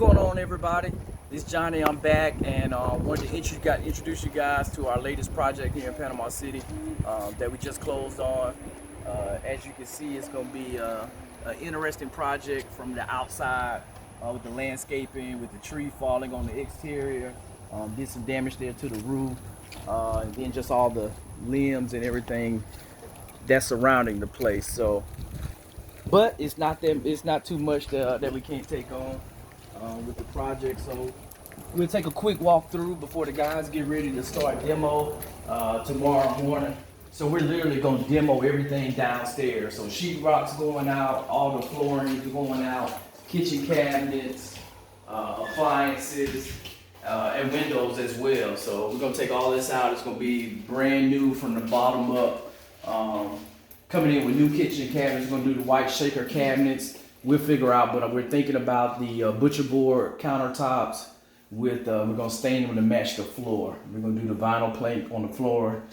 going on, everybody? This is Johnny. I'm back and wanted to introduce you guys to our latest project here in Panama City that we just closed on. As you can see, it's going to be an interesting project from the outside with the landscaping, with the tree falling on the exterior. Did some damage there to the roof, and then just all the limbs and everything that's surrounding the place. So, but it's not too much that we can't take on with the project. So we'll take a quick walk through before the guys get ready to start demo tomorrow morning. So we're literally going to demo everything downstairs. So sheetrock's going out, all the flooring is going out, kitchen cabinets, appliances, and windows as well. So we're going to take all this out. It's going to be brand new from the bottom up. Coming in with new kitchen cabinets. We're going to do the white shaker cabinets. We'll figure out, but we're thinking about the butcher board countertops with, we're going to stain them to match the floor. We're going to do the vinyl plank on the floor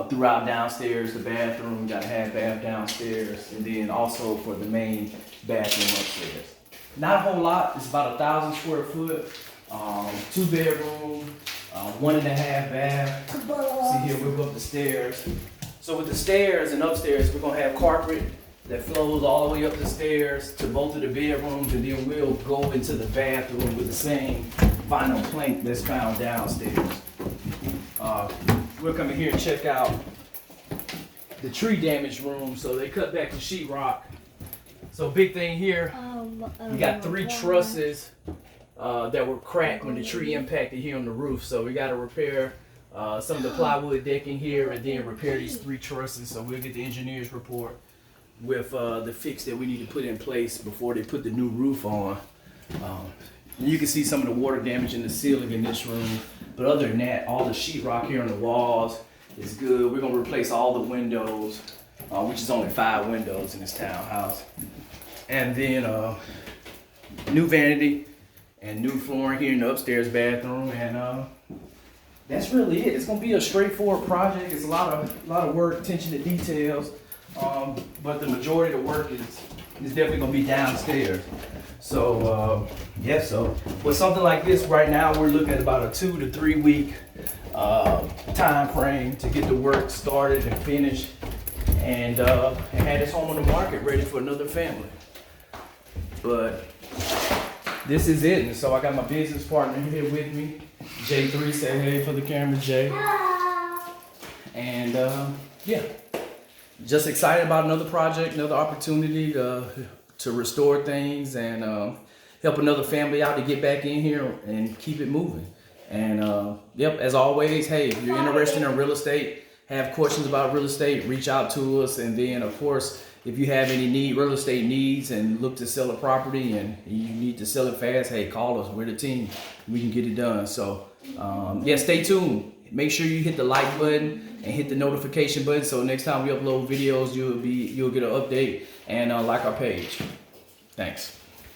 throughout downstairs, the bathroom. We got a half bath downstairs, and then also for the main bathroom upstairs. Not a whole lot. It's about 1,000 square foot, 2 bedroom, 1.5 bath. See here, we'll go up the stairs. So with the stairs and upstairs, we're going to have carpet that flows all the way up the stairs to both of the bedrooms, and then we'll go into the bathroom with the same vinyl plank that's found downstairs. We'll come in here and check out the tree damage room. So they cut back the sheetrock. So big thing here, we got 3 trusses that were cracked when the tree impacted here on the roof. So we got to repair some of the plywood decking here and then repair these 3 trusses. So we'll get the engineer's report with the fix that we need to put in place before they put the new roof on. You can see some of the water damage in the ceiling in this room, but other than that, all the sheetrock here on the walls is good. We're gonna replace all the windows, which is only 5 windows in this townhouse, and then new vanity and new flooring here in the upstairs bathroom, and that's really it. It's gonna be a straightforward project. It's a lot of work, attention to details. But the majority of the work is definitely gonna be downstairs. So yeah, so with something like this right now, we're looking at about a 2 to 3 week time frame to get the work started and finished, and have this home on the market ready for another family. But this is it. And so I got my business partner here with me, J3. Say hey for the camera, Jay. And yeah. Just excited about another project, another opportunity to restore things and help another family out to get back in here and keep it moving. And yep, as always, hey, if you're interested in real estate, have questions about real estate, reach out to us. And then, of course, if you have any real estate needs and look to sell a property and you need to sell it fast, hey, call us. We're the team. We can get it done. So yeah, stay tuned. Make sure you hit the like button and hit the notification button, so next time we upload videos, you'll get an update and like our page. Thanks.